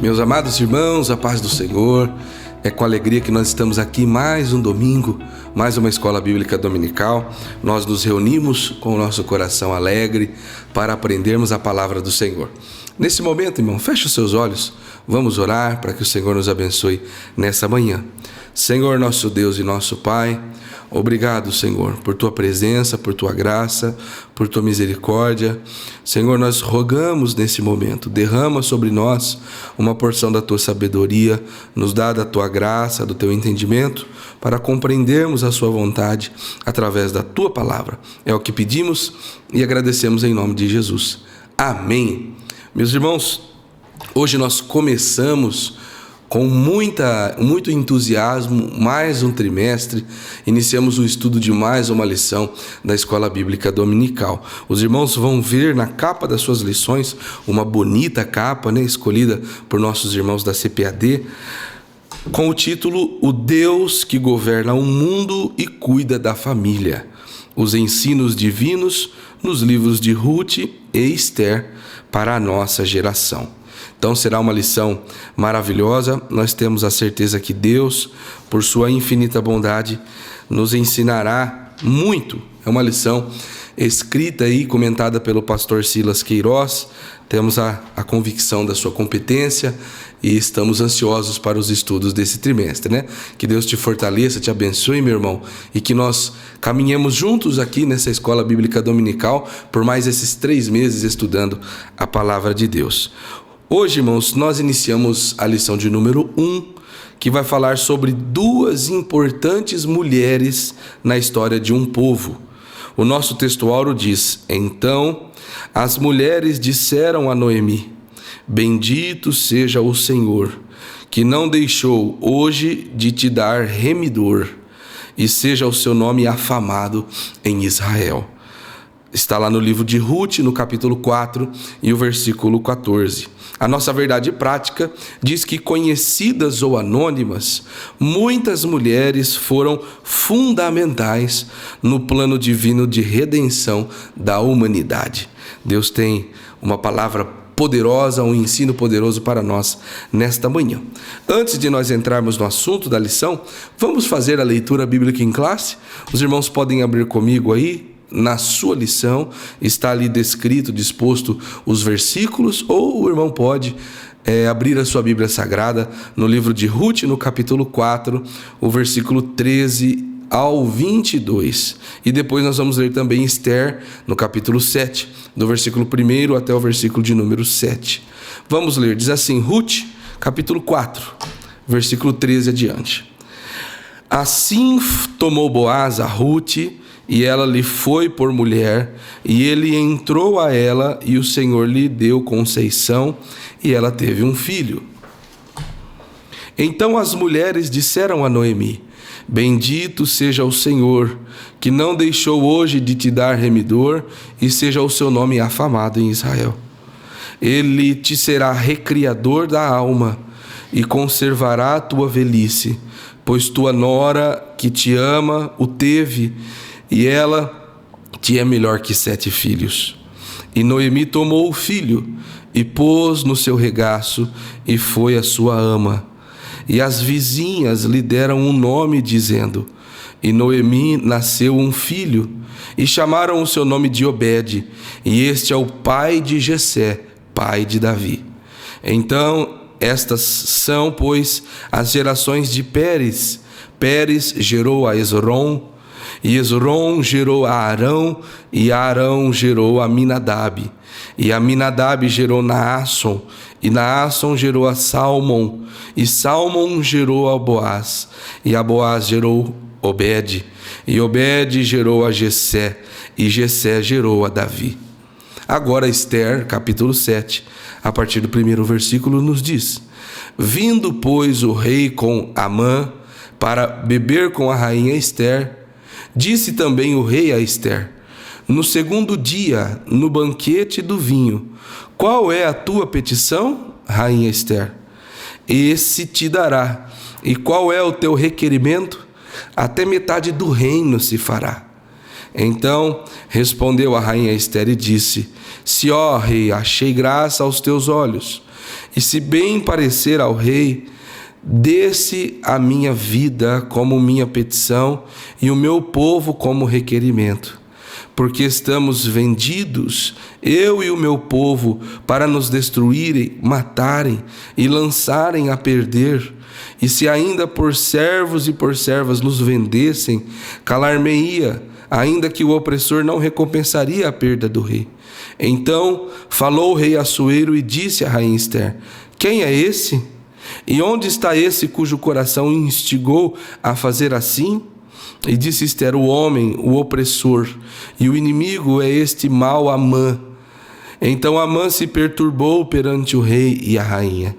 Meus amados irmãos, a paz do Senhor. É com alegria que nós estamos aqui mais um domingo, mais uma escola bíblica dominical. Nós nos reunimos com o nosso coração alegre para aprendermos a palavra do Senhor. Nesse momento, irmão, feche os seus olhos. Vamos orar para que o Senhor nos abençoe nessa manhã. Senhor, nosso Deus e nosso Pai, obrigado, Senhor, por Tua presença, por Tua graça, por Tua misericórdia. Senhor, nós rogamos nesse momento, derrama sobre nós uma porção da Tua sabedoria, nos dá da Tua graça, do Teu entendimento, para compreendermos a Sua vontade através da Tua palavra. É o que pedimos e agradecemos em nome de Jesus. Amém. Meus irmãos, hoje nós começamos com muito entusiasmo, mais um trimestre, iniciamos o estudo de mais uma lição da Escola Bíblica Dominical. Os irmãos vão ver na capa das suas lições, uma bonita capa, escolhida por nossos irmãos da CPAD, com o título O Deus que governa o mundo e cuida da família. Os ensinos divinos nos livros de Ruth e Esther para a nossa geração. Então será uma lição maravilhosa. Nós temos a certeza que Deus, por sua infinita bondade, nos ensinará muito. É uma lição escrita e comentada pelo pastor Silas Queiroz. Temos a convicção da sua competência e estamos ansiosos para os estudos desse trimestre, Que Deus te fortaleça, te abençoe, meu irmão, e que nós caminhemos juntos aqui nessa Escola Bíblica Dominical por mais esses 3 meses estudando a Palavra de Deus. Hoje, irmãos, nós iniciamos a lição de número 1, que vai falar sobre 2 importantes mulheres na história de um povo. O nosso textuário diz: Então as mulheres disseram a Noemi: Bendito seja o Senhor, que não deixou hoje de te dar remidor, e seja o seu nome afamado em Israel. Está lá no livro de Ruth, no capítulo 4 e o versículo 14. A nossa verdade prática diz que, conhecidas ou anônimas, muitas mulheres foram fundamentais no plano divino de redenção da humanidade. Deus tem uma palavra poderosa, um ensino poderoso para nós nesta manhã. Antes de nós entrarmos no assunto da lição, vamos fazer a leitura bíblica em classe? Os irmãos podem abrir comigo aí. Na sua lição está ali descrito, disposto os versículos, ou o irmão pode abrir a sua Bíblia Sagrada no livro de Ruth, no capítulo 4, o versículo 13 ao 22. E depois nós vamos ler também Esther, no capítulo 7, do versículo 1 até o versículo de número 7. Vamos ler, diz assim, Ruth, capítulo 4, versículo 13 adiante. Assim tomou Boaz a Ruth, e ela lhe foi por mulher, e ele entrou a ela, e o Senhor lhe deu conceição, e ela teve um filho. Então as mulheres disseram a Noemi: Bendito seja o Senhor, que não deixou hoje de te dar remidor, e seja o seu nome afamado em Israel. Ele te será recriador da alma, e conservará a tua velhice, pois tua nora, que te ama, o teve, e ela te é melhor que 7 filhos. E Noemi tomou o filho, e pôs no seu regaço, e foi a sua ama. E as vizinhas lhe deram um nome, dizendo: E Noemi nasceu um filho, e chamaram o seu nome de Obed, e este é o pai de Jessé, pai de Davi. Então, estas são, pois, as gerações de Pérez. Pérez gerou a Esrom, e Esrom gerou a Arão, e Arão gerou a Aminadab. E Aminadab gerou Naasson, e Naasson gerou a Salmon, e Salmon gerou a Boaz, e a Boaz gerou Obed, e Obed gerou a Jessé, e Jessé gerou a Davi. Agora Esther, capítulo 7, a partir do 1º versículo, nos diz: Vindo, pois, o rei com Amã para beber com a rainha Esther, disse também o rei a Esther: No 2º dia, no banquete do vinho, qual é a tua petição, rainha Esther? Esse te dará. E qual é o teu requerimento? Até metade do reino se fará. Então respondeu a rainha Esther e disse: Se, ó rei, achei graça aos teus olhos, E se bem parecer ao rei, dê-se a minha vida como minha petição e o meu povo como requerimento. Porque estamos vendidos, eu e o meu povo, para nos destruírem, matarem e lançarem a perder. E se ainda por servos e por servas nos vendessem, calar-me-ia, ainda que o opressor não recompensaria a perda do rei. Então falou o rei Assuero e disse à rainha Ester: quem é esse? E onde está esse cujo coração instigou a fazer assim? E disse Ester: o homem, o opressor, e o inimigo é este mau Amã. Então Amã se perturbou perante o rei e a rainha.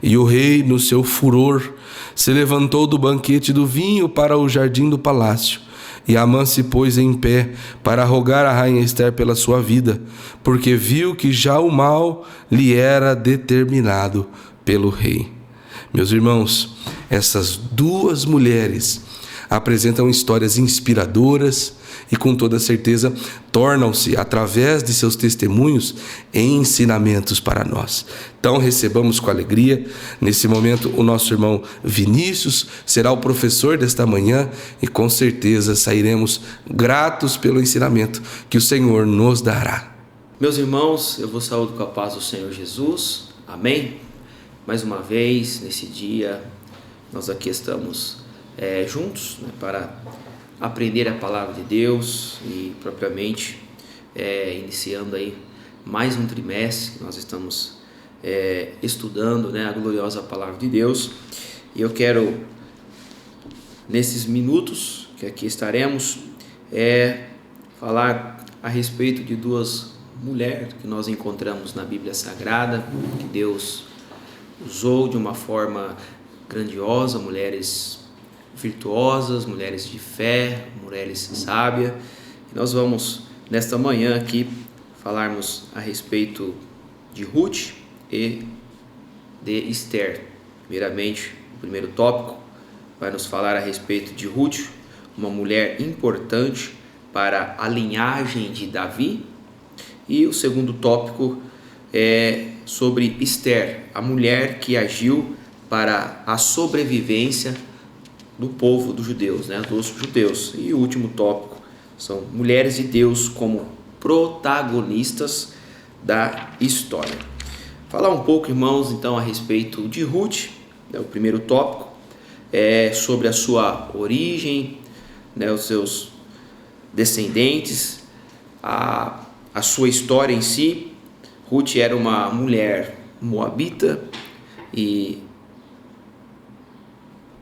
E o rei, no seu furor, se levantou do banquete do vinho para o jardim do palácio. E Amã se pôs em pé para rogar a rainha Ester pela sua vida, porque viu que já o mal lhe era determinado pelo rei. Meus irmãos, essas duas mulheres apresentam histórias inspiradoras e com toda certeza tornam-se, através de seus testemunhos, ensinamentos para nós. Então recebamos com alegria, nesse momento, o nosso irmão Vinícius será o professor desta manhã e com certeza sairemos gratos pelo ensinamento que o Senhor nos dará. Meus irmãos, eu vos saúdo com a paz do Senhor Jesus, amém? Mais uma vez, nesse dia, nós aqui estamos juntos, né, para aprender a palavra de Deus e propriamente iniciando aí mais um trimestre que nós estamos estudando, né, a gloriosa palavra de Deus. E eu quero, nesses minutos que aqui estaremos, falar a respeito de duas mulheres que nós encontramos na Bíblia Sagrada, que Deus usou de uma forma grandiosa, mulheres virtuosas, mulheres de fé, mulheres sábias. E nós vamos, nesta manhã aqui, falarmos a respeito de Ruth e de Ester. Primeiramente, o primeiro tópico vai nos falar a respeito de Ruth, uma mulher importante para a linhagem de Davi. E o segundo tópico é sobre Ester, a mulher que agiu para a sobrevivência do povo dos judeus, né, dos judeus. E o último tópico são mulheres de Deus como protagonistas da história. Falar um pouco, irmãos, então a respeito de Ruth, né, o primeiro tópico é sobre a sua origem, né, os seus descendentes, a sua história em si. Ruth era uma mulher moabita e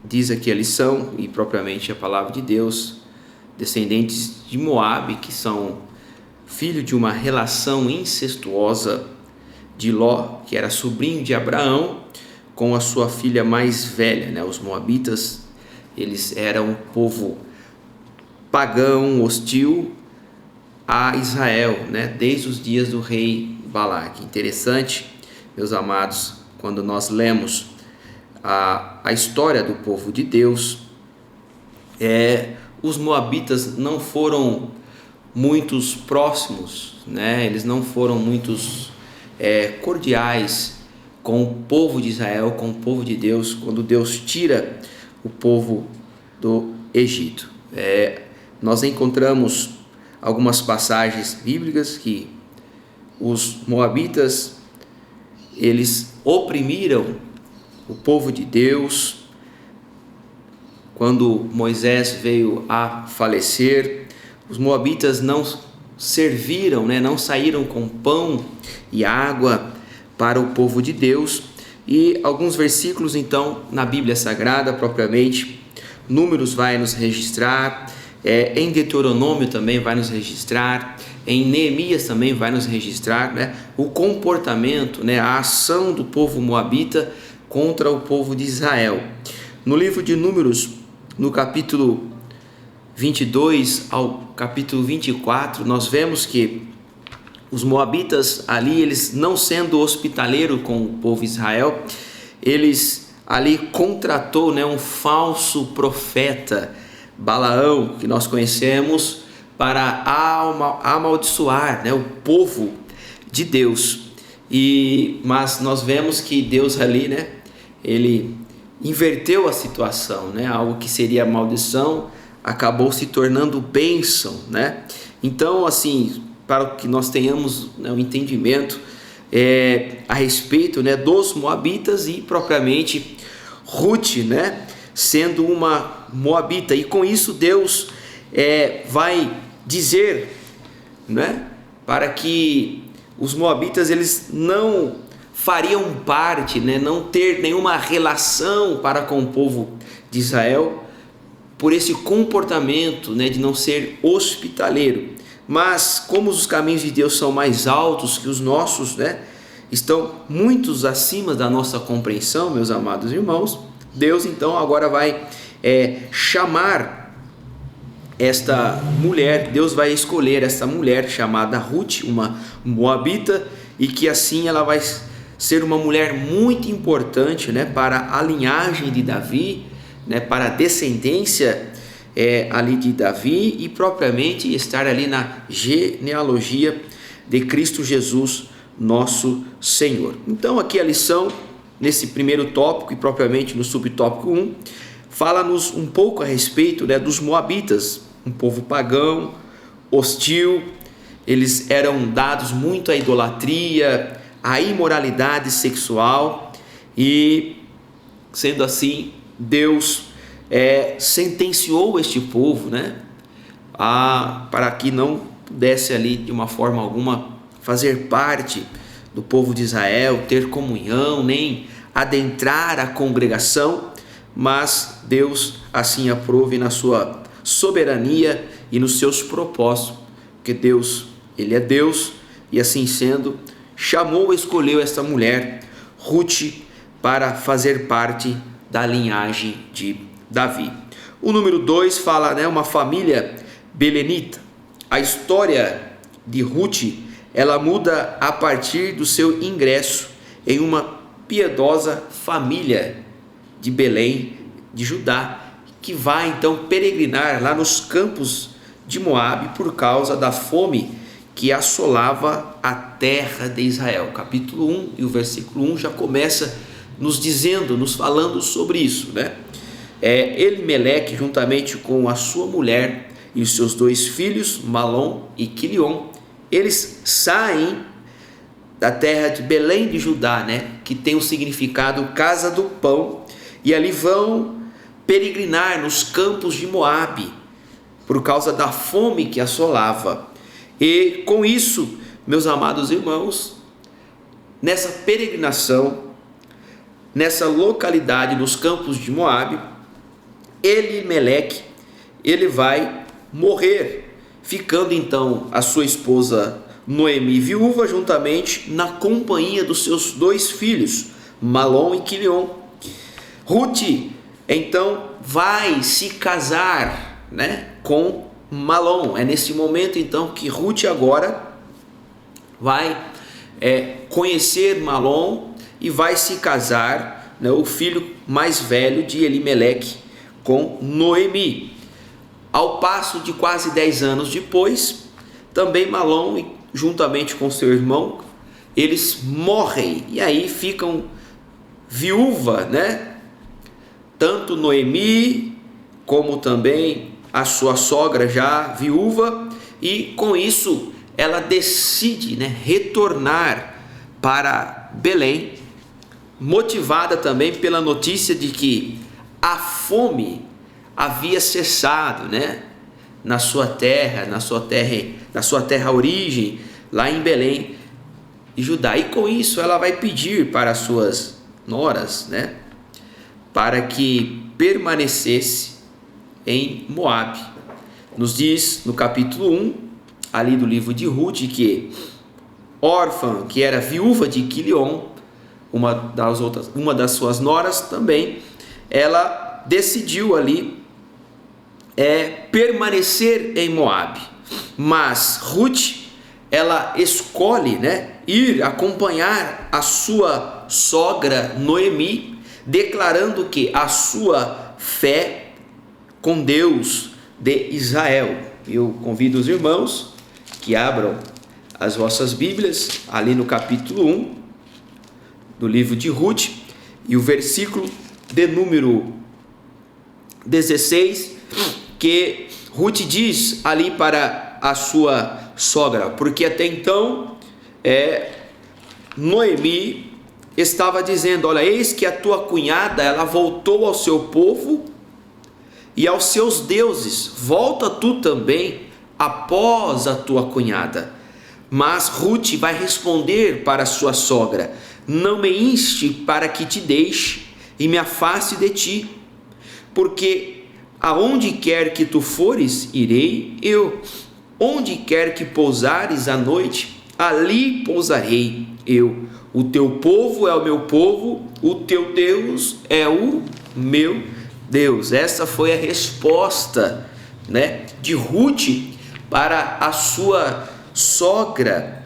diz aqui a lição e propriamente a palavra de Deus, descendentes de Moabe, que são filho de uma relação incestuosa de Ló, que era sobrinho de Abraão, com a sua filha mais velha, né? Os moabitas, eles eram um povo pagão, hostil a Israel, né? Desde os dias do rei Balaque. Interessante, meus amados, quando nós lemos a história do povo de Deus, os moabitas não foram muitos próximos, né? Eles não foram muitos cordiais com o povo de Israel, com o povo de Deus, quando Deus tira o povo do Egito. Nós encontramos algumas passagens bíblicas que os moabitas, eles oprimiram o povo de Deus. Quando Moisés veio a falecer, os moabitas não serviram, né, não saíram com pão e água para o povo de Deus. E alguns versículos então na Bíblia Sagrada propriamente, Números vai nos registrar, em Deuteronômio também vai nos registrar, em Neemias também vai nos registrar, né, o comportamento, né, a ação do povo moabita contra o povo de Israel. No livro de Números, no capítulo 22 ao capítulo 24, nós vemos que os moabitas ali, eles não sendo hospitaleiro com o povo de Israel, eles ali contratou, né, um falso profeta, Balaão, que nós conhecemos, para amaldiçoar, né, o povo de Deus. Mas nós vemos que Deus ali, né, ele inverteu a situação, né? Algo que seria maldição acabou se tornando bênção, né? Então, assim, para que nós tenhamos, né, um entendimento a respeito, né, dos moabitas e propriamente Ruth, né, sendo uma moabita, e com isso Deus vai dizer, né, para que os moabitas eles não fariam parte, né, não ter nenhuma relação para com o povo de Israel por esse comportamento, né, de não ser hospitaleiro. Mas como os caminhos de Deus são mais altos que os nossos, né, estão muitos acima da nossa compreensão, meus amados irmãos, Deus então agora vai chamar esta mulher, Deus vai escolher esta mulher chamada Ruth, uma moabita, e que assim ela vai ser uma mulher muito importante, né, para a linhagem de Davi, né, para a descendência ali de Davi, e propriamente estar ali na genealogia de Cristo Jesus, nosso Senhor. Então aqui a lição, nesse primeiro tópico e propriamente no subtópico 1, fala-nos um pouco a respeito, né, dos moabitas, um povo pagão, hostil. Eles eram dados muito à idolatria, à imoralidade sexual, e sendo assim, Deus sentenciou este povo, né, para que não pudesse ali de uma forma alguma fazer parte do povo de Israel, ter comunhão, nem adentrar a congregação, mas Deus assim aprove na sua soberania e nos seus propósitos, porque Deus, Ele é Deus, e assim sendo, chamou e escolheu esta mulher, Ruth, para fazer parte da linhagem de Davi. O número 2 fala, né, uma família belenita. A história de Ruth, ela muda a partir do seu ingresso em uma piedosa família de Belém, de Judá, que vai então peregrinar lá nos campos de Moabe por causa da fome que assolava a terra de Israel. Capítulo 1 e o versículo 1 já começa nos dizendo, nos falando sobre isso, né? Elimeleque, juntamente com a sua mulher e os seus 2 filhos, Malom e Quilion, eles saem da terra de Belém de Judá, né, que tem o significado casa do pão, e ali vão peregrinar nos campos de Moabe por causa da fome que assolava. E com isso, meus amados irmãos, nessa peregrinação, nessa localidade nos campos de Moabe, Elimeleque, ele vai morrer, ficando então a sua esposa Noemi viúva, juntamente na companhia dos seus 2 filhos, Malom e Quilion. Ruth então vai se casar, né, com Malom. É nesse momento então que Ruth agora vai conhecer Malom e vai se casar, né, o filho mais velho de Elimeleque, com Noemi. Ao passo de quase 10 anos depois, também Malom, juntamente com seu irmão, eles morrem, e aí ficam viúva, né? Tanto Noemi como também a sua sogra já viúva, e com isso ela decide, né, retornar para Belém, motivada também pela notícia de que a fome havia cessado, né, na sua terra origem, lá em Belém e Judá. E com isso ela vai pedir para as suas noras, né, para que permanecesse em Moabe. Nos diz no capítulo 1, ali do livro de Ruth, que órfã, que era viúva de Quilion, uma das suas noras também, ela decidiu ali permanecer em Moabe. Mas Ruth, ela escolhe, né, ir acompanhar a sua sogra Noemi, declarando que a sua fé com Deus de Israel. Eu convido os irmãos que abram as vossas Bíblias ali no capítulo 1, do livro de Ruth, e o versículo de número 16, que Ruth diz ali para a sua sogra, porque até então Noemi estava dizendo: olha, eis que a tua cunhada, ela voltou ao seu povo e aos seus deuses, volta tu também após a tua cunhada. Mas Ruth vai responder para sua sogra: não me inste para que te deixe e me afaste de ti, porque aonde quer que tu fores, irei eu, onde quer que pousares à noite, ali pousarei eu. O teu povo é o meu povo, o teu Deus é o meu Deus. Essa foi a resposta, de Ruth para a sua sogra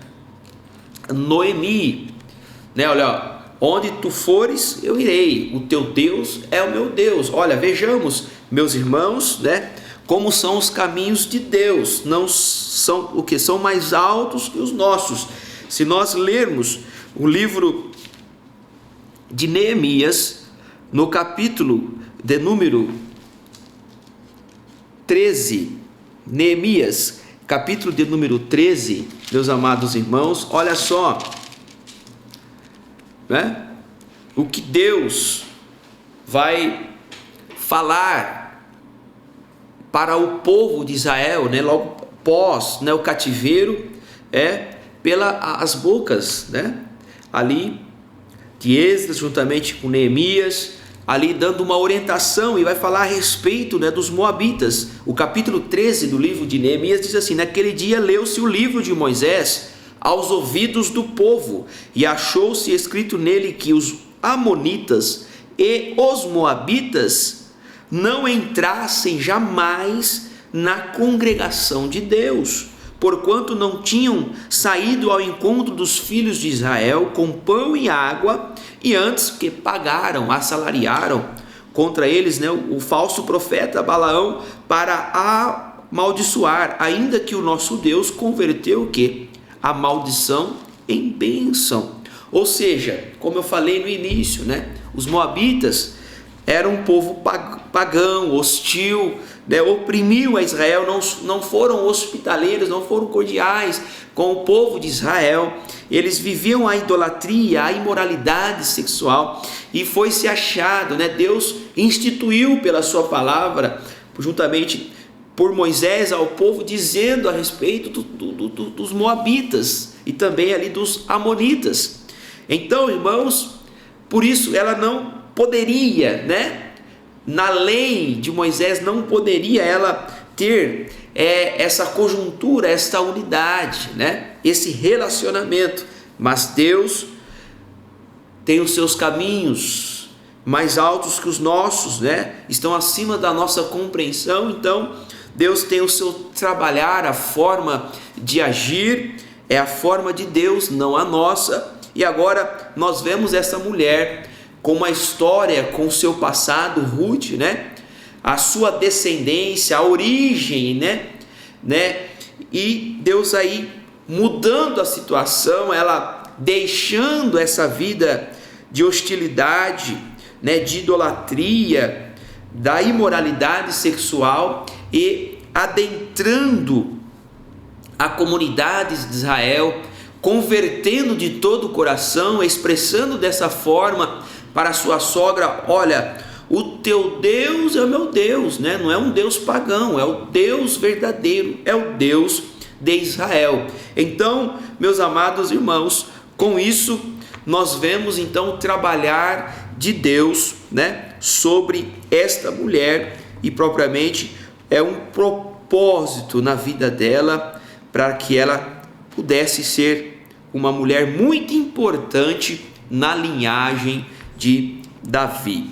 Noemi. Olha, onde tu fores, eu irei. O teu Deus é o meu Deus. Olha, vejamos, meus irmãos, como são os caminhos de Deus. Não são o que são mais altos que os nossos. Se nós lermos o livro de Neemias, no capítulo de número 13, Neemias, capítulo de número 13, meus amados irmãos, olha só, o que Deus vai falar para o povo de Israel, logo após o cativeiro, pelas bocas, ali de Esdras, juntamente com Neemias, ali dando uma orientação, e vai falar a respeito dos moabitas. O capítulo 13 do livro de Neemias diz assim: naquele dia leu-se o livro de Moisés aos ouvidos do povo, e achou-se escrito nele que os amonitas e os moabitas não entrassem jamais na congregação de Deus, porquanto não tinham saído ao encontro dos filhos de Israel com pão e água, e antes que pagaram, assalariaram contra eles o falso profeta Balaão para amaldiçoar, ainda que o nosso Deus converteu o quê? A maldição em bênção. Ou seja, como eu falei no início, os moabitas eram um povo pagão, hostil, oprimiu a Israel, não foram hospitaleiros, não foram cordiais com o povo de Israel. Eles viviam a idolatria, a imoralidade sexual, e foi se achado, Deus instituiu pela sua palavra, juntamente por Moisés ao povo, dizendo a respeito dos moabitas e também ali dos amonitas. Então, irmãos, por isso ela não poderia, na lei de Moisés, não poderia ela ter essa conjuntura, essa unidade, esse relacionamento. Mas Deus tem os seus caminhos mais altos que os nossos, estão acima da nossa compreensão. Então Deus tem o seu trabalhar, a forma de agir é a forma de Deus, não a nossa. E agora nós vemos essa mulher com uma história, com o seu passado, Ruth, a sua descendência, a origem, e Deus aí mudando a situação, ela deixando essa vida de hostilidade, de idolatria, da imoralidade sexual, e adentrando a comunidade de Israel, convertendo de todo o coração, expressando dessa forma para a sua sogra: olha, o teu Deus é o meu Deus, não é um Deus pagão, é o Deus verdadeiro, é o Deus de Israel. Então, meus amados irmãos, com isso nós vemos então o trabalhar de Deus, sobre esta mulher, e propriamente é um propósito na vida dela, para que ela pudesse ser uma mulher muito importante na linhagem de Davi.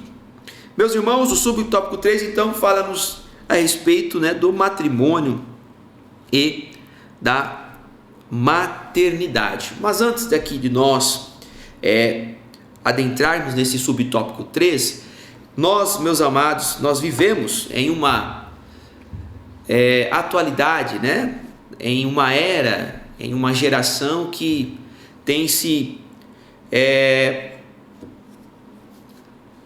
Meus irmãos, o subtópico 3 então fala-nos a respeito do matrimônio e da maternidade. Mas antes daqui de nós adentrarmos nesse subtópico 3, nós, meus amados, nós vivemos em uma atualidade, em uma era, em uma geração que tem se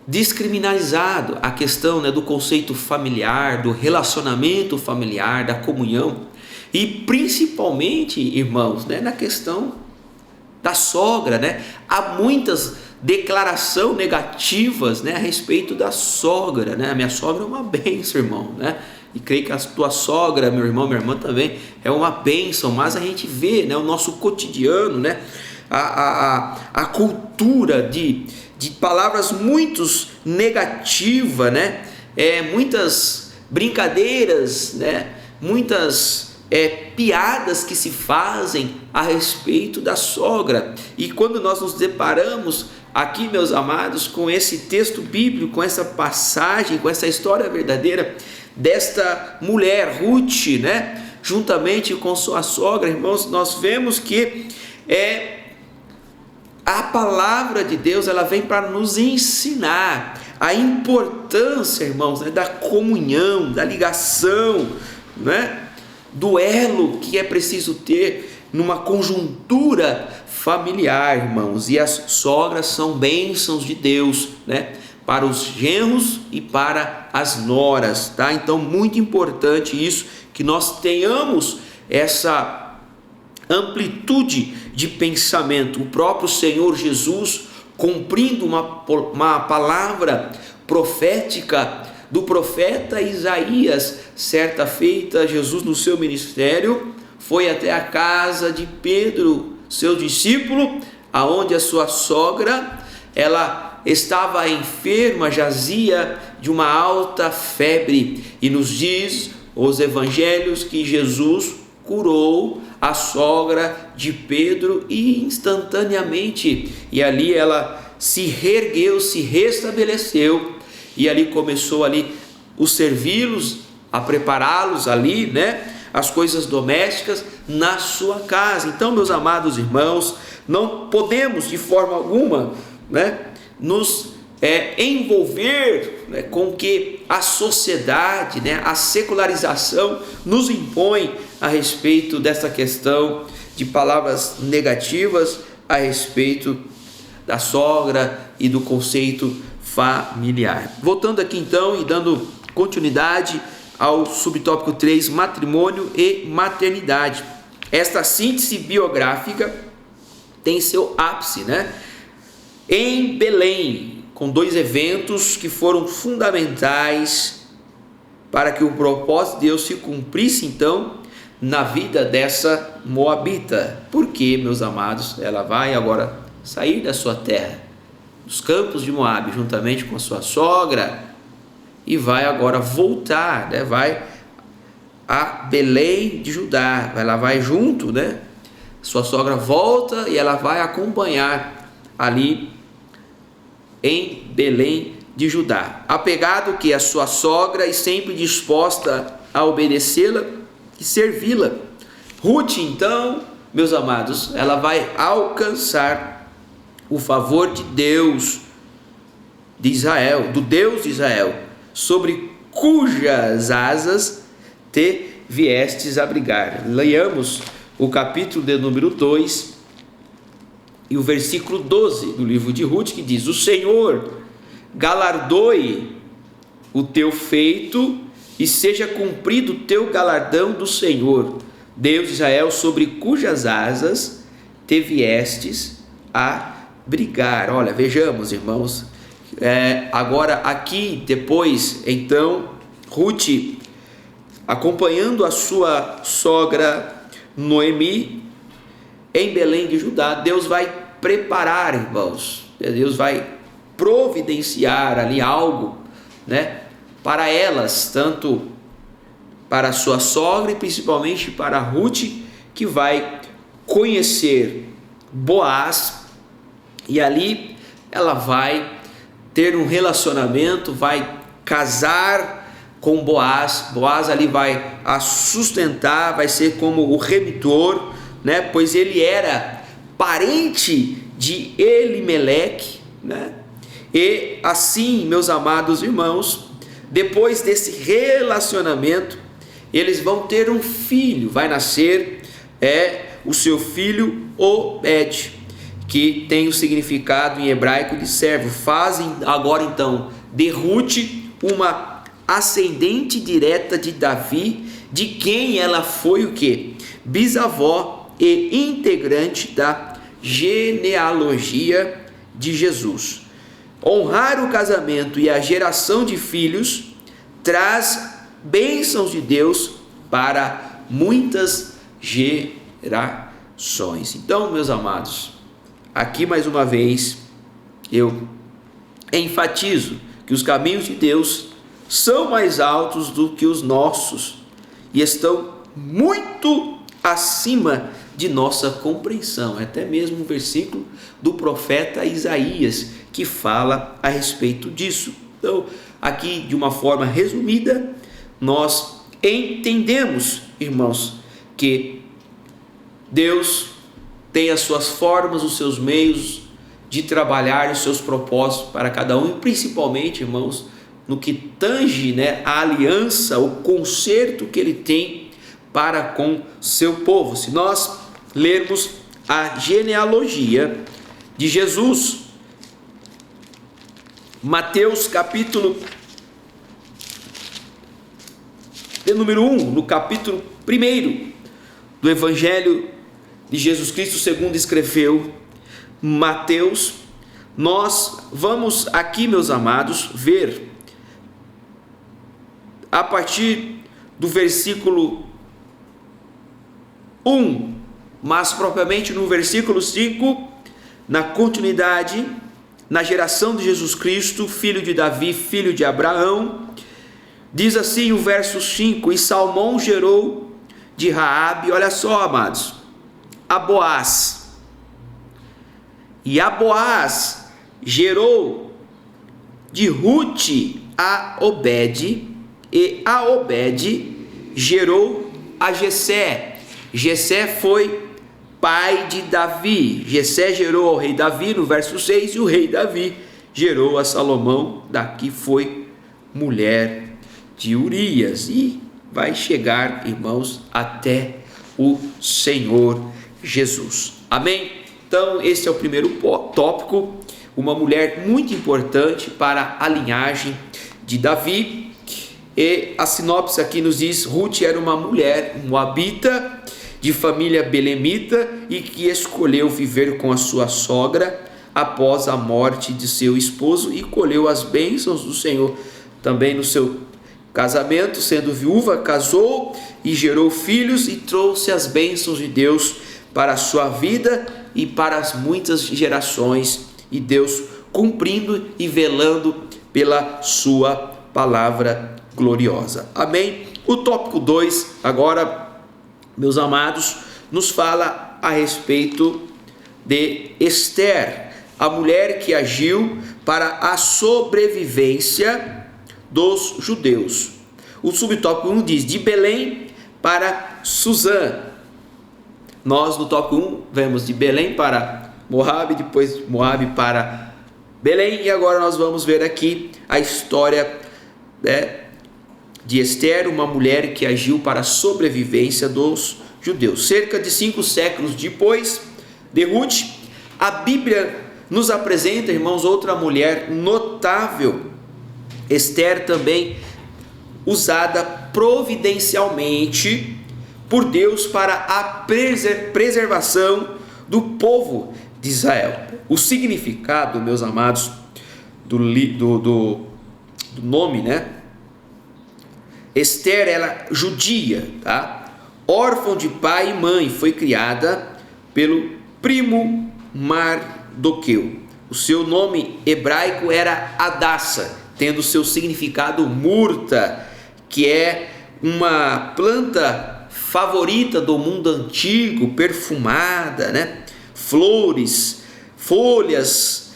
descriminalizado a questão, né, do conceito familiar, do relacionamento familiar, da comunhão, e principalmente, irmãos, né, na questão da sogra, né? Há muitas declarações negativas, né, a respeito da sogra, né? A minha sogra é uma bênção, irmão, né? E creio que a tua sogra, meu irmão, minha irmã também é uma bênção, mas a gente vê, né, o nosso cotidiano, né, a cultura de palavras muito negativas, né, muitas brincadeiras, né, muitas piadas que se fazem a respeito da sogra. E quando nós nos deparamos aqui, meus amados, com esse texto bíblico, com essa passagem, com essa história verdadeira desta mulher, Ruth, né, juntamente com sua sogra, irmãos, nós vemos que a palavra de Deus, ela vem para nos ensinar a importância, irmãos, né, da comunhão, da ligação, né, do elo que é preciso ter numa conjuntura familiar, irmãos. E as sogras são bênçãos de Deus, né, para os genros e para as noras, tá? Então, muito importante isso, que nós tenhamos essa amplitude de pensamento. O próprio Senhor Jesus, cumprindo uma palavra profética do profeta Isaías, certa feita, Jesus no seu ministério foi até a casa de Pedro, seu discípulo, aonde a sua sogra, ela estava enferma, jazia de uma alta febre, e nos diz os evangelhos que Jesus curou a sogra de Pedro e instantaneamente, e ali ela se reergueu, se restabeleceu, e ali começou ali os servi-los, a prepará-los ali, né, as coisas domésticas na sua casa. Então, meus amados irmãos, não podemos de forma alguma, né, nos envolver, né, com que a sociedade, né, a secularização nos impõe a respeito dessa questão de palavras negativas a respeito da sogra e do conceito familiar. Voltando aqui então e dando continuidade ao subtópico 3, matrimônio e maternidade. Esta síntese biográfica tem seu ápice, né, em Belém, com dois eventos que foram fundamentais para que o propósito de Deus se cumprisse então na vida dessa moabita. Porque, meus amados, ela vai agora sair da sua terra, dos campos de Moabe, juntamente com a sua sogra, e vai agora voltar, né? Vai a Belém de Judá, ela vai junto, né? Sua sogra volta e ela vai acompanhar ali em Belém de Judá, apegado que a sua sogra e sempre disposta a obedecê-la e servi-la. Ruth, então, meus amados, ela vai alcançar o favor de Deus de Israel, do Deus de Israel, sobre cujas asas te viestes abrigar. Leiamos o capítulo de número 2 e o versículo 12 do livro de Ruth, que diz: o Senhor galardoe o teu feito e seja cumprido o teu galardão do Senhor, Deus de Israel, sobre cujas asas te viestes abrigar. Olha, vejamos, irmãos, agora aqui depois, então, Ruth, acompanhando a sua sogra Noemi em Belém de Judá, Deus vai preparar, irmãos, Deus vai providenciar ali algo, né, para elas, tanto para a sua sogra e principalmente para Ruth, que vai conhecer Boaz, e ali ela vai ter um relacionamento, vai casar com Boaz. Boaz ali vai a sustentar, vai ser como o remitor, né? Pois ele era parente de Elimeleque, né? E assim, meus amados irmãos, depois desse relacionamento, eles vão ter um filho, vai nascer o seu filho Obed, que tem o significado em hebraico de servo. Fazem agora então de Ruth uma ascendente direta de Davi, de quem ela foi o quê? Bisavó e integrante da genealogia de Jesus. Honrar o casamento e a geração de filhos traz bênçãos de Deus para muitas gerações. Então, meus amados, aqui mais uma vez eu enfatizo que os caminhos de Deus são mais altos do que os nossos e estão muito acima de nossa compreensão. É até mesmo um versículo do profeta Isaías que fala a respeito disso. Então, aqui de uma forma resumida, nós entendemos, irmãos, que Deus tem as suas formas, os seus meios de trabalhar os seus propósitos para cada um, e principalmente, irmãos, no que tange, a aliança, o concerto que Ele tem para com seu povo. Se nós lermos a genealogia de Jesus, Mateus capítulo de número 1, no capítulo 1 do Evangelho de Jesus Cristo segundo escreveu Mateus, nós vamos aqui, meus amados, ver a partir do versículo 1, mas propriamente no versículo 5, na continuidade, na geração de Jesus Cristo, filho de Davi, filho de Abraão, diz assim o verso 5: e Salmão gerou de Raabe, olha só, amados, a Boaz, e a Boaz gerou de Ruth a Obed, e a Obed gerou a Jessé. Jessé foi pai de Davi. Jessé gerou ao rei Davi, no verso 6, e o rei Davi gerou a Salomão, daqui foi mulher de Urias, e vai chegar, irmãos, até o Senhor Jesus. Amém? Então, esse é o primeiro tópico, uma mulher muito importante para a linhagem de Davi. E a sinopse aqui nos diz: Ruth era uma mulher moabita, de família belemita, e que escolheu viver com a sua sogra após a morte de seu esposo, e colheu as bênçãos do Senhor também no seu casamento. Sendo viúva, casou e gerou filhos, e trouxe as bênçãos de Deus para a sua vida e para as muitas gerações, e Deus cumprindo e velando pela sua palavra gloriosa. Amém? O tópico 2 agora, meus amados, nos fala a respeito de Esther, a mulher que agiu para a sobrevivência dos judeus. O subtópico 1 diz: de Belém para Suzã. Nós no tópico 1 vemos de Belém para Moabe, depois Moabe para Belém, e agora nós vamos ver aqui a história de Esther, uma mulher que agiu para a sobrevivência dos judeus. Cerca de 5 séculos depois de Ruth, a Bíblia nos apresenta, irmãos, outra mulher notável, Esther, também usada providencialmente por Deus para a preservação do povo de Israel. O significado, meus amados, do nome, Esther, ela judia, órfã de pai e mãe, foi criada pelo primo Mardoqueu. O seu nome hebraico era Hadassa, tendo seu significado murta, que é uma planta favorita do mundo antigo, perfumada, flores, folhas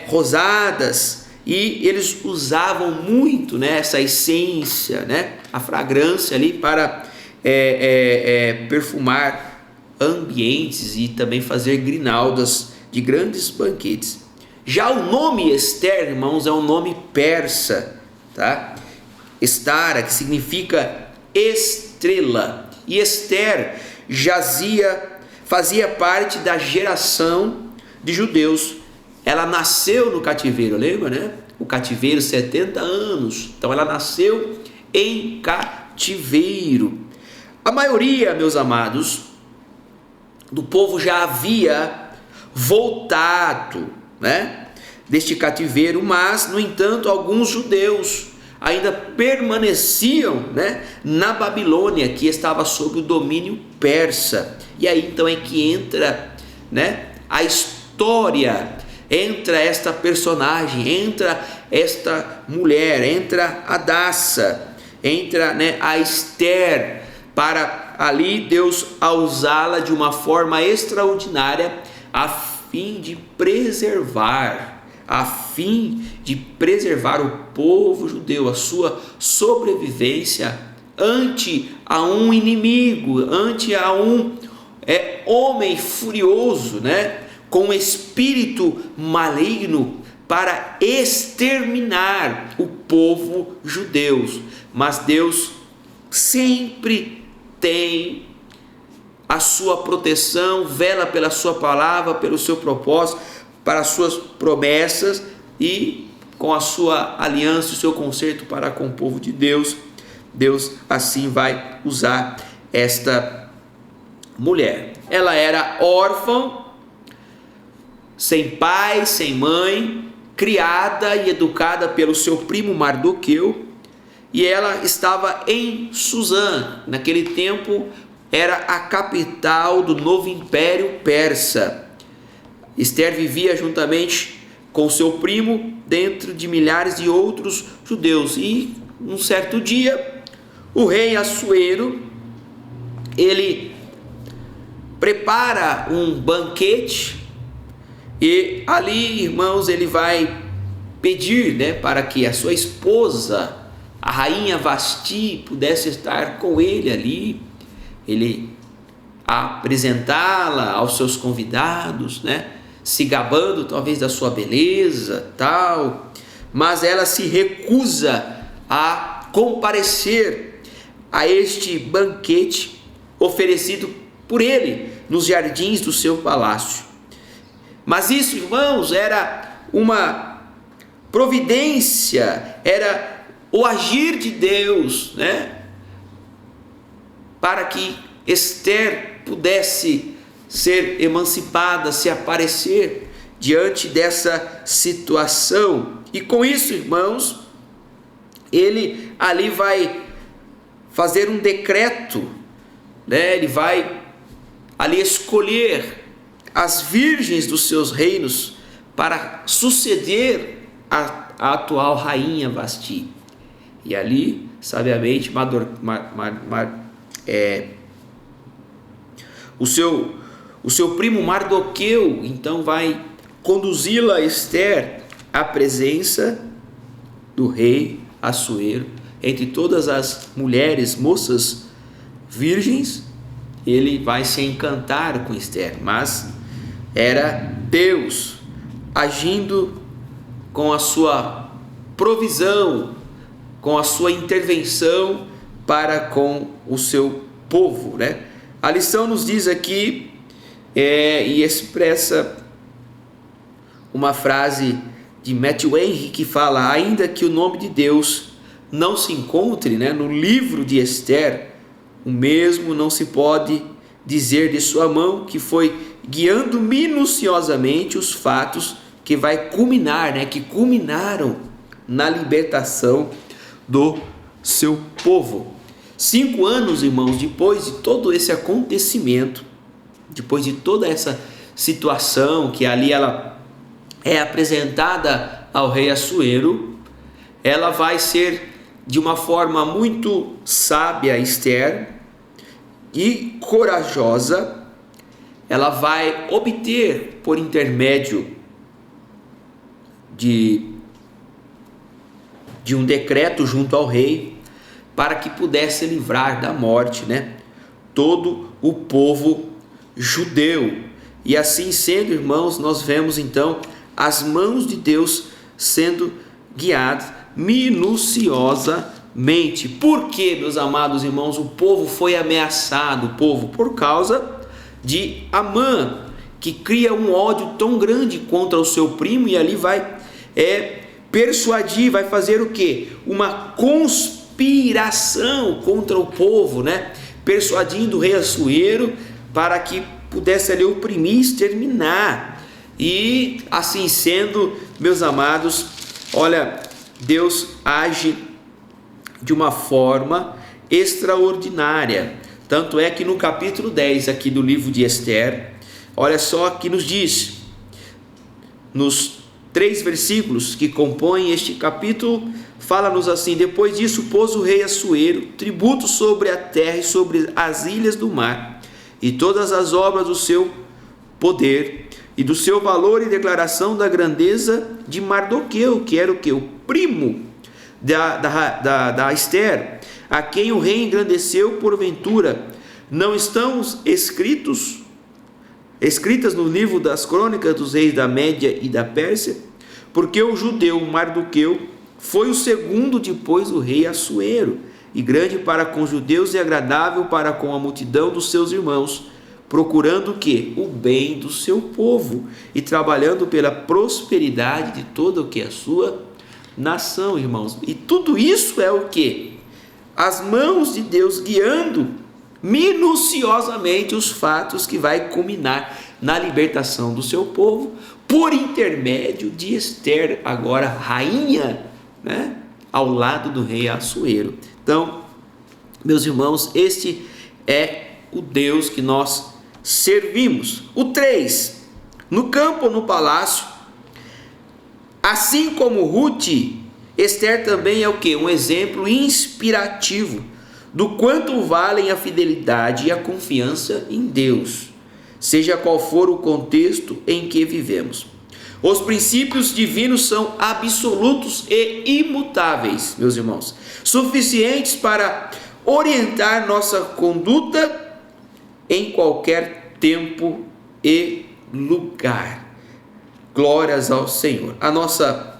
rosadas, e eles usavam muito essa essência, a fragrância ali para perfumar ambientes e também fazer grinaldas de grandes banquetes. Já o nome Esther, irmãos, é um nome persa, Estara, que significa estrela. E Esther fazia parte da geração de judeus. Ela nasceu no cativeiro, lembra, né? O cativeiro, 70 anos. Então ela nasceu em cativeiro. A maioria, meus amados, do povo já havia voltado, né, deste cativeiro, mas, no entanto, alguns judeus ainda permaneciam, né, na Babilônia, que estava sob o domínio persa. E aí então é que entra, né, a história, entra esta personagem, entra esta mulher, entra Hadassa, entra, né, a Esther, para ali Deus a usá-la de uma forma extraordinária, a fim de preservar o povo judeu, a sua sobrevivência ante a um inimigo, ante a um homem furioso, né, com espírito maligno, para exterminar o povo judeu. Mas Deus sempre tem a sua proteção, vela pela sua palavra, pelo seu propósito, para as suas promessas e com a sua aliança, o seu concerto para com o povo de Deus. Deus assim vai usar esta mulher. Ela era órfã, sem pai, sem mãe, criada e educada pelo seu primo Mardoqueu, e ela estava em Suzã. Naquele tempo era a capital do novo império persa. Esther vivia juntamente com seu primo dentro de milhares de outros judeus. E um certo dia, o rei Assuero, ele prepara um banquete, e ali, irmãos, ele vai pedir, né, para que a sua esposa, a rainha Vasti, pudesse estar com ele ali, ele apresentá-la aos seus convidados, né, se gabando talvez da sua beleza, tal, mas ela se recusa a comparecer a este banquete oferecido por ele nos jardins do seu palácio. Mas isso, irmãos, era uma providência, era o agir de Deus, né, para que Esther pudesse ser emancipada, se aparecer diante dessa situação. E com isso, irmãos, ele ali vai fazer um decreto, né, ele vai ali escolher as virgens dos seus reinos para suceder a atual rainha Vasti. E ali, sabiamente, o seu primo Mardoqueu então vai conduzi-la, Esther, à presença do rei Assuero. Entre todas as mulheres, moças virgens, ele vai se encantar com Esther, mas era Deus agindo com a sua provisão, com a sua intervenção para com o seu povo, né? A lição nos diz aqui e expressa uma frase de Matthew Henry que fala: ainda que o nome de Deus não se encontre, né, no livro de Esther, o mesmo não se pode dizer de sua mão, que foi guiando minuciosamente os fatos que vai culminar, né, que culminaram na libertação do seu povo. 5 anos, irmãos, depois de todo esse acontecimento, depois de toda essa situação que ali ela é apresentada ao rei Assuero, ela vai ser de uma forma muito sábia, Esther, e corajosa, ela vai obter por intermédio de um decreto junto ao rei, para que pudesse livrar da morte, né, todo o povo judeu. E assim sendo, irmãos, nós vemos então as mãos de Deus sendo guiadas minuciosamente. Por que, meus amados irmãos, o povo foi ameaçado? O povo, por causa de Amã, que cria um ódio tão grande contra o seu primo, e ali vai persuadir, vai fazer o quê? Uma conspiração contra o povo, né? Persuadindo o rei Assuero para que pudesse ali oprimir e exterminar. E assim sendo, meus amados, olha, Deus age de uma forma extraordinária. Tanto é que no capítulo 10 aqui do livro de Esther, olha só que nos diz, nos 3 versículos que compõem este capítulo, fala-nos assim: depois disso pôs o rei Assuero tributo sobre a terra e sobre as ilhas do mar, e todas as obras do seu poder, e do seu valor, e declaração da grandeza de Mardoqueu, que era o que? O primo da Esther, a quem o rei engrandeceu porventura. Não estão escritas no livro das crônicas dos reis da Média e da Pérsia? Porque o judeu Mardoqueu foi o segundo depois do rei Assuero, e grande para com os judeus e agradável para com a multidão dos seus irmãos, procurando o quê? O bem do seu povo, e trabalhando pela prosperidade de toda o que a sua nação, irmãos. E tudo isso é o quê? As mãos de Deus guiando minuciosamente os fatos que vai culminar na libertação do seu povo, por intermédio de Esther, agora rainha, né? Ao lado do rei Assuero. Então, meus irmãos, este é o Deus que nós servimos. O 3, no campo ou no palácio, assim como Ruth, Esther também é o que? Um exemplo inspirativo do quanto valem a fidelidade e a confiança em Deus, seja qual for o contexto em que vivemos. Os princípios divinos são absolutos e imutáveis, meus irmãos, suficientes para orientar nossa conduta em qualquer tempo e lugar. Glórias ao Senhor. A nossa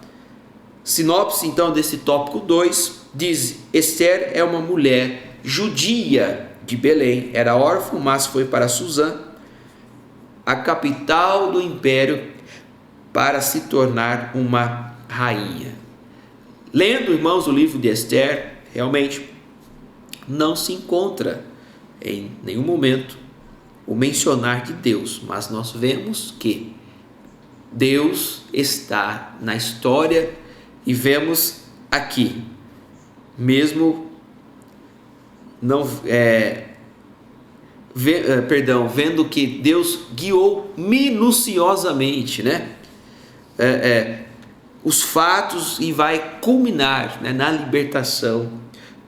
sinopse, então, desse tópico 2 diz: Esther é uma mulher judia de Belém, era órfã, mas foi para Suzã, a capital do império, para se tornar uma rainha. Lendo, irmãos, o livro de Esther, realmente não se encontra em nenhum momento o mencionar de Deus, mas nós vemos que Deus está na história, e vemos aqui, mesmo não vendo que Deus guiou minuciosamente, né? Os fatos, e vai culminar, né, na libertação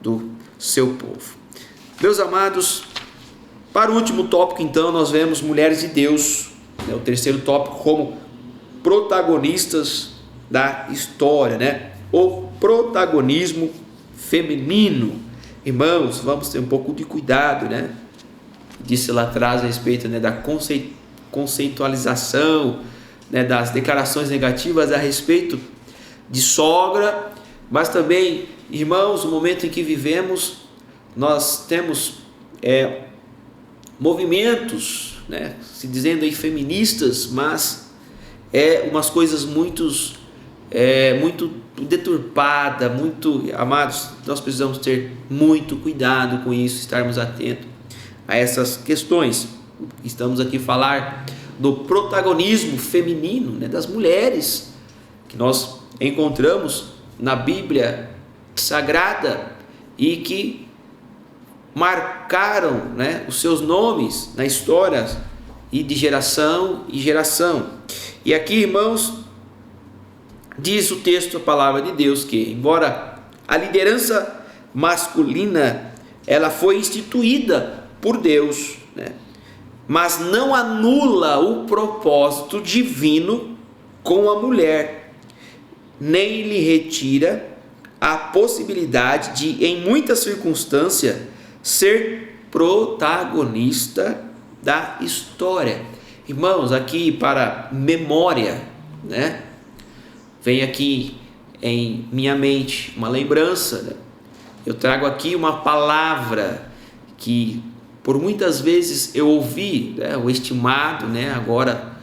do seu povo. Meus amados, para o último tópico, então, nós vemos mulheres de Deus, né, o terceiro tópico, como protagonistas da história, né? O protagonismo feminino. Irmãos, vamos ter um pouco de cuidado, né? Disse lá atrás a respeito, né, da conceitualização, né, das declarações negativas a respeito de sogra, mas também, irmãos, no momento em que vivemos, nós temos movimentos, né, se dizendo aí feministas, mas umas coisas muito deturpada, amados, nós precisamos ter muito cuidado com isso, estarmos atentos a essas questões. Estamos aqui a falar do protagonismo feminino, né, das mulheres que nós encontramos na Bíblia Sagrada e que marcaram, né, os seus nomes na história e de geração em geração. E aqui, irmãos, diz o texto, a palavra de Deus, que embora a liderança masculina ela foi instituída por Deus, né, mas não anula o propósito divino com a mulher, nem lhe retira a possibilidade de, em muitas circunstâncias, ser protagonista da história. Irmãos, aqui para memória, né, vem aqui em minha mente uma lembrança, né? Eu trago aqui uma palavra que por muitas vezes eu ouvi, o estimado, agora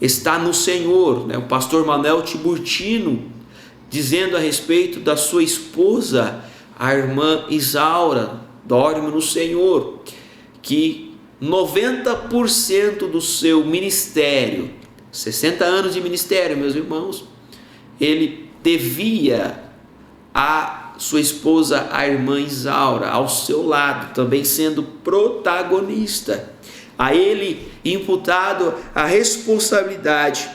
está no Senhor, o pastor Manuel Tiburtino, dizendo a respeito da sua esposa, a irmã Isaura, dorme no Senhor, que 90% do seu ministério, 60 anos de ministério, meus irmãos, ele devia a sua esposa, a irmã Isaura, ao seu lado, também sendo protagonista. A ele imputado a responsabilidade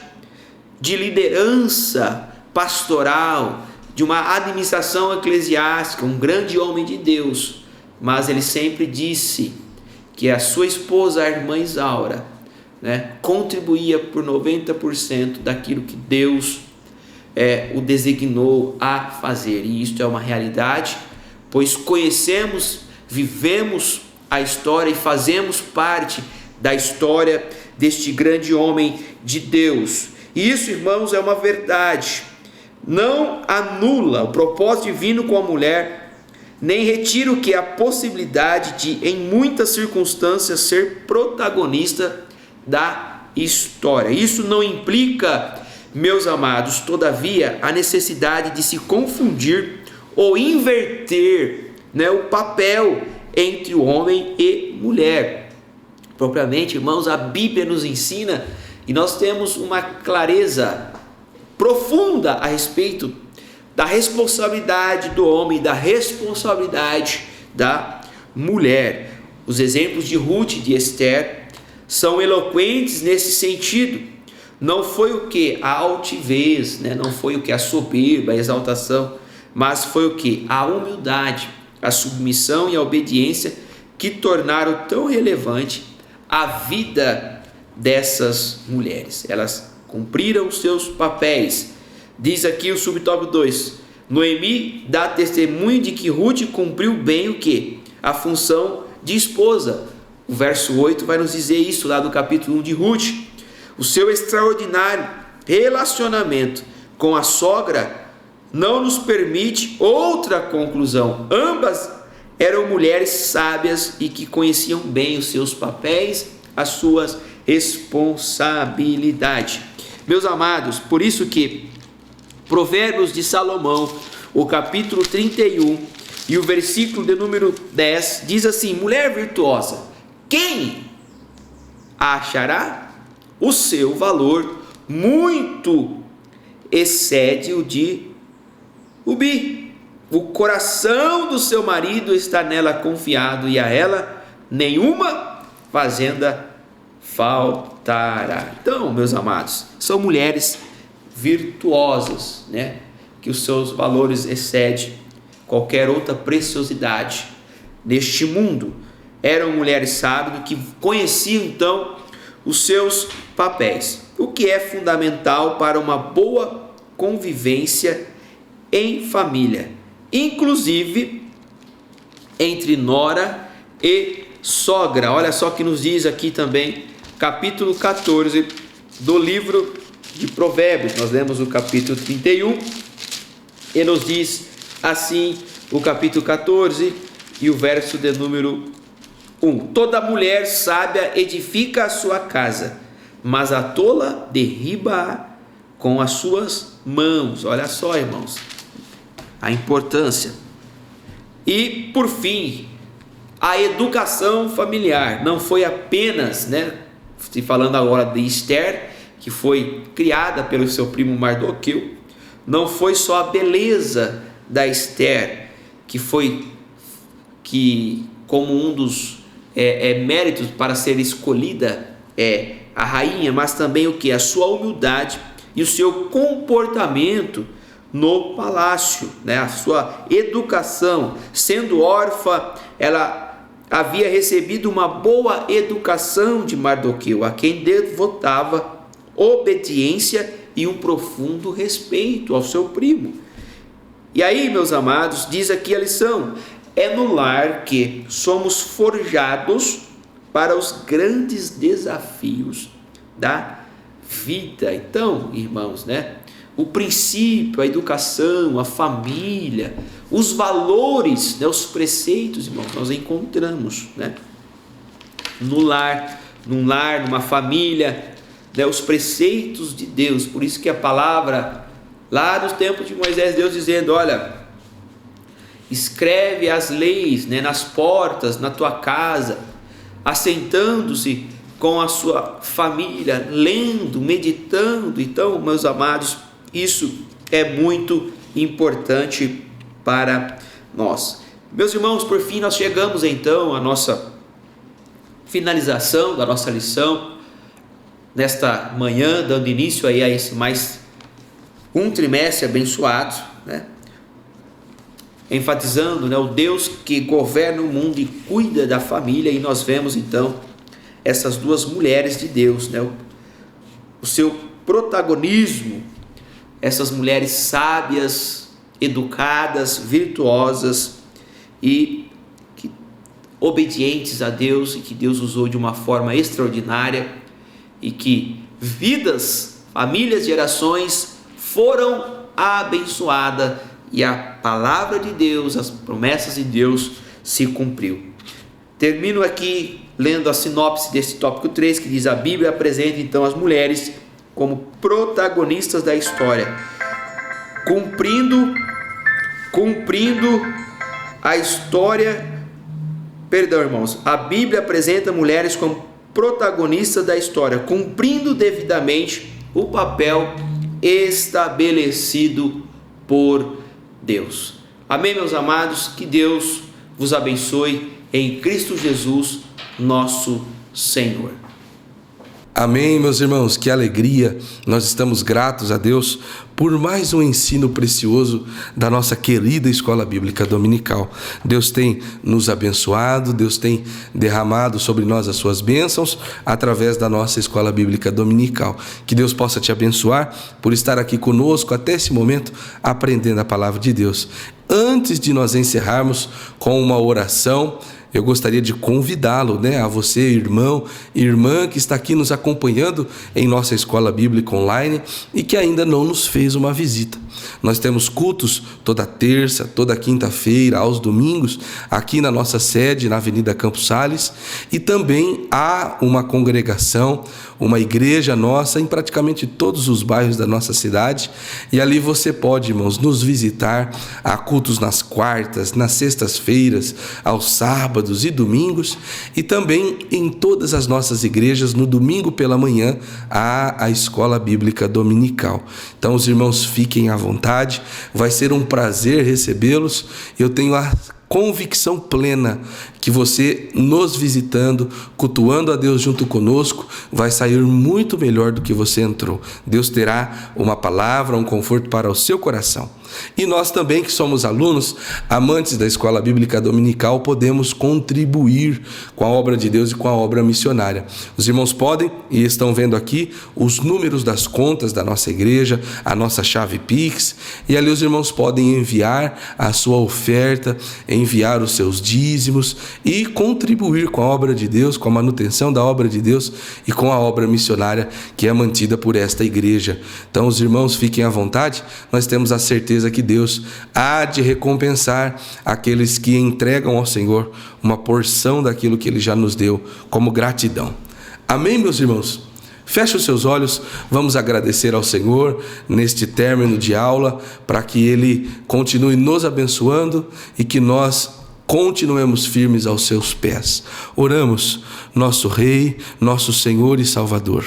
de liderança pastoral, de uma administração eclesiástica, um grande homem de Deus, mas ele sempre disse que a sua esposa, a irmã Isaura, contribuía por 90% daquilo que Deus o designou a fazer. E isto é uma realidade, pois conhecemos, vivemos a história e fazemos parte da história deste grande homem de Deus. E isso, irmãos, é uma verdade. Não anula o propósito divino com a mulher, nem retira o que é a possibilidade de, em muitas circunstâncias, ser protagonista da história. Isso não implica, meus amados, todavia, a necessidade de se confundir ou inverter o papel entre o homem e mulher. Propriamente, irmãos, a Bíblia nos ensina, e nós temos uma clareza profunda a respeito da responsabilidade do homem, da responsabilidade da mulher. Os exemplos de Ruth e de Esther são eloquentes nesse sentido. Não foi o que? A altivez, não foi o que? A soberba, a exaltação, mas foi o que? A humildade, a submissão e a obediência que tornaram tão relevante a vida dessas mulheres. Elas cumpriram os seus papéis. Diz aqui o subtópico 2: Noemi dá testemunho de que Ruth cumpriu bem o que? A função de esposa. O verso 8 vai nos dizer isso lá do capítulo 1 de Ruth. O seu extraordinário relacionamento com a sogra não nos permite outra conclusão. Ambas eram mulheres sábias e que conheciam bem os seus papéis, as suas responsabilidades. Meus amados, por isso que Provérbios de Salomão, o capítulo 31 e o versículo de número 10 diz assim: mulher virtuosa, quem a achará? O seu valor muito excede o de Rubi. O coração do seu marido está nela confiado, e a ela nenhuma fazenda faltará. Então, meus amados, são mulheres virtuosas, que os seus valores excedem qualquer outra preciosidade neste mundo. Eram mulheres sábias que conheciam então os seus papéis, o que é fundamental para uma boa convivência em família, inclusive entre nora e sogra. Olha só que nos diz aqui também, capítulo 14 do livro de Provérbios. Nós lemos o capítulo 31 e nos diz assim o capítulo 14 e o verso de número 1: toda mulher sábia edifica a sua casa, mas a tola derriba-a com as suas mãos. Olha só, irmãos, a importância. E por fim, a educação familiar não foi apenas, se falando agora de Esther, que foi criada pelo seu primo Mardoqueu, não foi só a beleza da Esther que como um dos méritos para ser escolhida a rainha, mas também o que? A sua humildade e o seu comportamento no palácio, a sua educação. Sendo órfã, ela havia recebido uma boa educação de Mardoqueu, a quem devotava obediência e um profundo respeito ao seu primo. E aí, meus amados, diz aqui a lição: é no lar que somos forjados para os grandes desafios da vida. Então, irmãos, o princípio, a educação, a família, os valores, os preceitos, irmãos, nós encontramos, no lar, numa família, né, os preceitos de Deus. Por isso que a palavra, lá nos tempos de Moisés, Deus dizendo: olha, escreve as leis, né, nas portas, na tua casa, assentando-se com a sua família, lendo, meditando. Então, meus amados, isso é muito importante para nós. Meus irmãos, por fim, nós chegamos então à nossa finalização da nossa lição nesta manhã, dando início aí a esse mais um trimestre abençoado, né? Enfatizando, né, o Deus que governa o mundo e cuida da família. E nós vemos então essas duas mulheres de Deus, né, o seu protagonismo, essas mulheres sábias, educadas, virtuosas e obedientes a Deus, e que Deus usou de uma forma extraordinária, e que vidas, famílias, gerações foram abençoadas, e a palavra de Deus, as promessas de Deus se cumpriu. Termino aqui lendo a sinopse desse tópico 3, que diz: a Bíblia apresenta então as mulheres como protagonistas da história, cumprindo a história. Perdão, irmãos, a Bíblia apresenta mulheres como protagonistas da história, cumprindo devidamente o papel estabelecido por Deus. Amém, meus amados? Que Deus vos abençoe em Cristo Jesus, nosso Senhor. Amém, meus irmãos, que alegria! Nós estamos gratos a Deus por mais um ensino precioso da nossa querida Escola Bíblica Dominical. Deus tem nos abençoado, Deus tem derramado sobre nós as suas bênçãos através da nossa Escola Bíblica Dominical. Que Deus possa te abençoar por estar aqui conosco até esse momento, aprendendo a palavra de Deus. Antes de nós encerrarmos com uma oração, eu gostaria de convidá-lo, a você, irmão e irmã que está aqui nos acompanhando em nossa Escola Bíblica Online e que ainda não nos fez uma visita. Nós temos cultos toda terça, toda quinta-feira, aos domingos, aqui na nossa sede, na Avenida Campos Sales, e também há uma congregação, uma igreja nossa em praticamente todos os bairros da nossa cidade, e ali você pode, irmãos, nos visitar. Há cultos nas quartas, nas sextas-feiras, aos sábados e domingos, e também em todas as nossas igrejas, no domingo pela manhã, há a Escola Bíblica Dominical. Então, os irmãos, fiquem à vontade, vai ser um prazer recebê-los. Eu tenho a convicção plena que você nos visitando, cultuando a Deus junto conosco, vai sair muito melhor do que você entrou. Deus terá uma palavra, um conforto para o seu coração. E nós também, que somos alunos, amantes da Escola Bíblica Dominical, podemos contribuir com a obra de Deus e com a obra missionária. Os irmãos podem, e estão vendo aqui, os números das contas da nossa igreja, a nossa chave Pix, e ali os irmãos podem enviar a sua oferta, enviar os seus dízimos e contribuir com a obra de Deus, com a manutenção da obra de Deus e com a obra missionária que é mantida por esta igreja. Então, os irmãos, fiquem à vontade, nós temos a certeza que Deus há de recompensar aqueles que entregam ao Senhor uma porção daquilo que Ele já nos deu como gratidão. Amém, meus irmãos? Feche os seus olhos, vamos agradecer ao Senhor neste término de aula, para que Ele continue nos abençoando e que nós continuemos firmes aos seus pés. Oramos, nosso Rei, nosso Senhor e Salvador.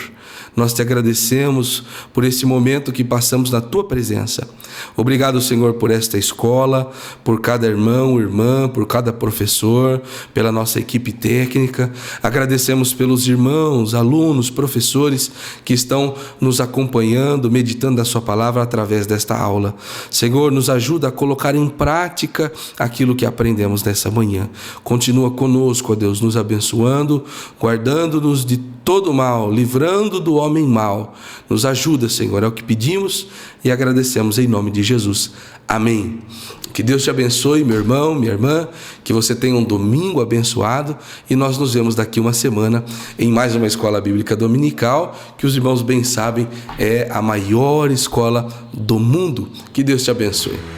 Nós te agradecemos por esse momento que passamos na tua presença. Obrigado, Senhor, por esta escola, por cada irmão, irmã, por cada professor, pela nossa equipe técnica. Agradecemos pelos irmãos, alunos, professores que estão nos acompanhando, meditando a sua palavra através desta aula. Senhor, nos ajuda a colocar em prática aquilo que aprendemos nessa manhã. Continua conosco, ó Deus, nos abençoando, guardando-nos de todo mal, livrando do homem mau. Nos ajuda, Senhor, é o que pedimos e agradecemos em nome de Jesus. Amém. Que Deus te abençoe, meu irmão, minha irmã, que você tenha um domingo abençoado e nós nos vemos daqui uma semana em mais uma Escola Bíblica Dominical, que os irmãos bem sabem é a maior escola do mundo. Que Deus te abençoe.